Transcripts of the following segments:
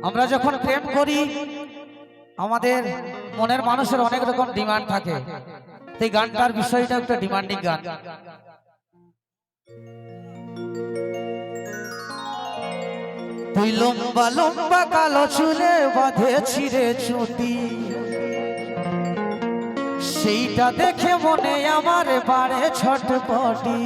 আমরা যখন প্রেম করি আমাদের মনের মানুষের অনেক রকম ডিমান্ড থাকে। এই গানটার বিষয়টা একটা ডিমান্ডিং গান। তুই লম্বা লম্বা কালো চুলে বাঁধেছি রে চুটি, সেইটা দেখে মনে আমার বাড়ে ছটপটি।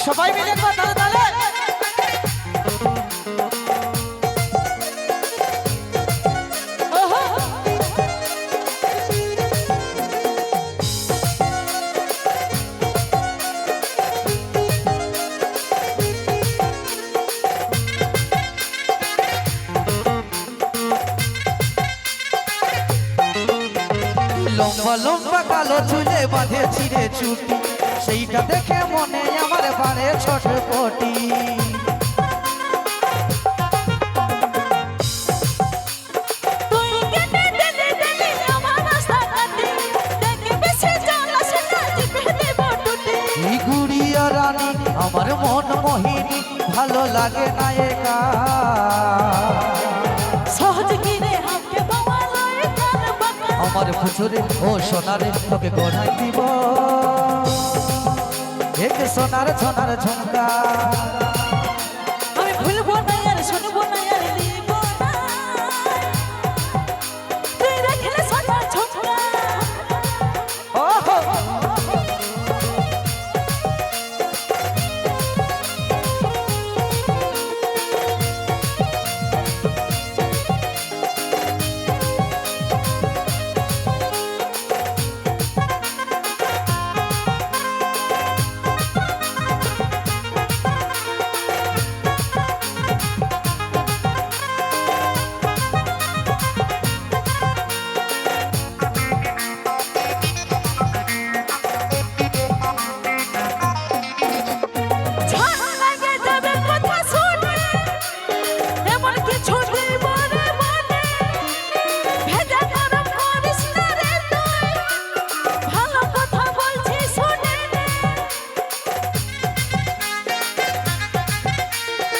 সবাই মিলে তালে তালে লম্বা লম্বা কালো চুলে বাঁধেছি রে চুটি, সেইটা দেখে মনে আমার বাড়ে ছটপটি। গুড়িয়া রানী আমার মন মোহিনী, ভালো লাগে না একা। সহজ কিনে হামকে পাওয়ালে কান বাঁকা, আমার ফুচুরে ও সোনারে তোকে গড়াই দিব এক সোনার সোনার ঝুমকা। আমি ভুলবো না আর শুনবো না আর দিব না, তুই রাখলে সোনা ঝুমকা।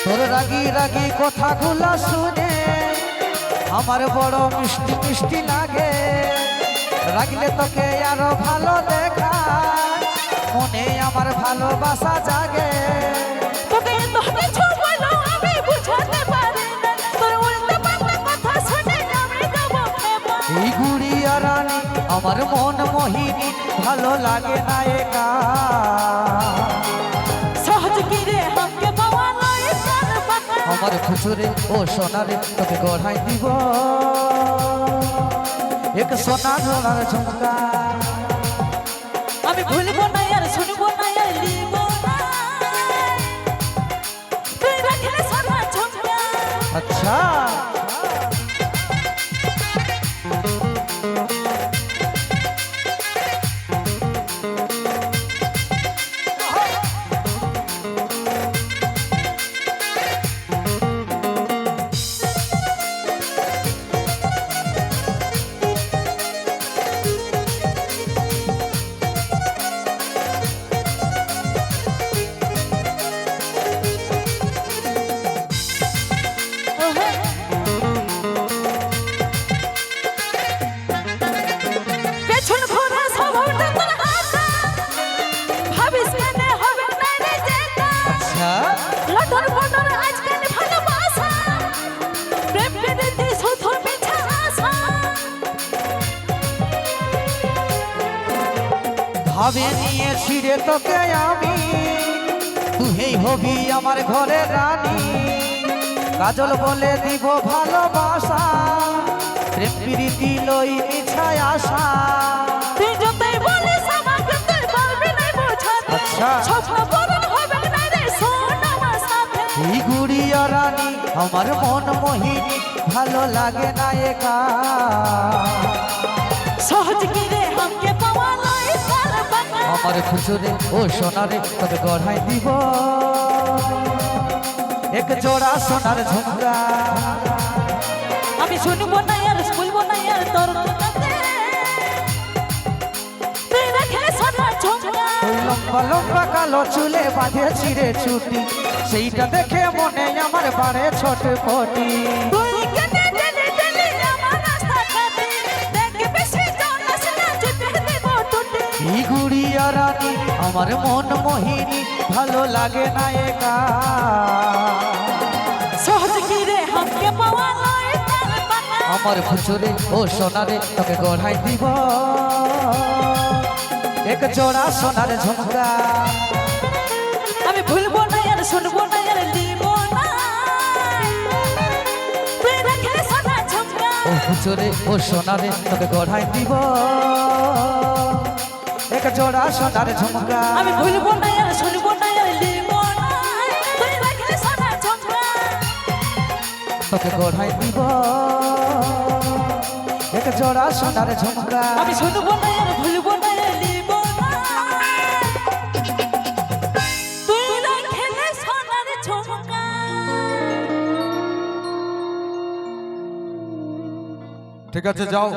তোর রাগি রাগি কথাগুলো শুনে আমার বড় মিষ্টি মিষ্টি লাগে। রাগলে তোকে আরো ভালো দেখা, মনে আমার ভালোবাসা জাগে। তোকে এত কিছু বলো আমি বুঝাতে পারি না, তোর উল্টো পাল্টা কথা শুনে আমি দেবো ক্ষমা। এই গুড়িয়া রানী আমার মন মোহিনী, ভালো লাগে না একা। সহজ কিরে হামকে পাওয়ালে কান বাঁকা, আমার খুচুরে ও সোনারে তোকে গড়াই দিব এক সোনার সোনার ঝুমকা। আমি ভুলবো না আর শুনবো না আর দিব না, তুই রাখলে সোনা ঝুমকা। আচ্ছা পেছন ঘোরা স্বভাবটা তোর আশা, ভাবিস কেন হবে না রে যেটা। আচ্ছা লটর পটর আজকাল ভালোবাসা, প্রেম পেতে শুধু মিছা আশা। ভাবে নিয়েছি রে তোকে আমি, তুই হবি আমার ঘরের রানী। কাজল বলে দিব ভালোবাসা, প্রেম প্রীতি লই মিছায় আশা। তুই যতই বলিস আমাকে তুই পারবি না বোঝাতে, আচ্ছা। স্বপ্ন পূরণ হবে না রে শোন আমার সাথে। এই গুড়িয়া রানী আমার মন মোহিনী, ভালো লাগে না একা। সহজ কিরে হামকে পাওয়ালে কান বাঁকা, আমার খুচুরে ও সোনারে তোকে গড়াই দিব এক জোড়া সোনার ঝুমকা। আমি শুনবো না আর বলবো না আর তোর কথাতে, লম্বা লম্বা কালো চুলে বাঁধেছি রে ছুটি সেইটা দেখে মনে আমার বাড়ে ছটফটি তুই কেটে দিলি দিলি আমার রাস্তা কাটে দেখে বেশি জানাস না যেতে দেব টুটি এই গুড়িয়া রানী আমার মন মোহিনী ভালো লাগে না একা সহজ কি রে हमके পাওয়া লয় তার বানা আমার ফুচুরে ও সোনারে তোকে গড়াই দিব এক জোড়া সোনার ঝুমকা আমি ভুলবো না আর শুনবো না আর লিব না তুই রাখলে সোনা ঝুমকা ও ফুচুরে ও সোনারে তোকে গড়াই দিব এক জোড়া সোনার ঝুমকা আমি ভুলবো না আর শুনবো না আর লিব না তুই রাখলে সোনা ঝুমকা তোকে গড়াই দিব এক জোড়া সোনার ঝুমকা আমি শুনবো না আর ভুলবো না আর লিব না তুই রাখলে সোনার ঝুমকা ঠিক আছে যাও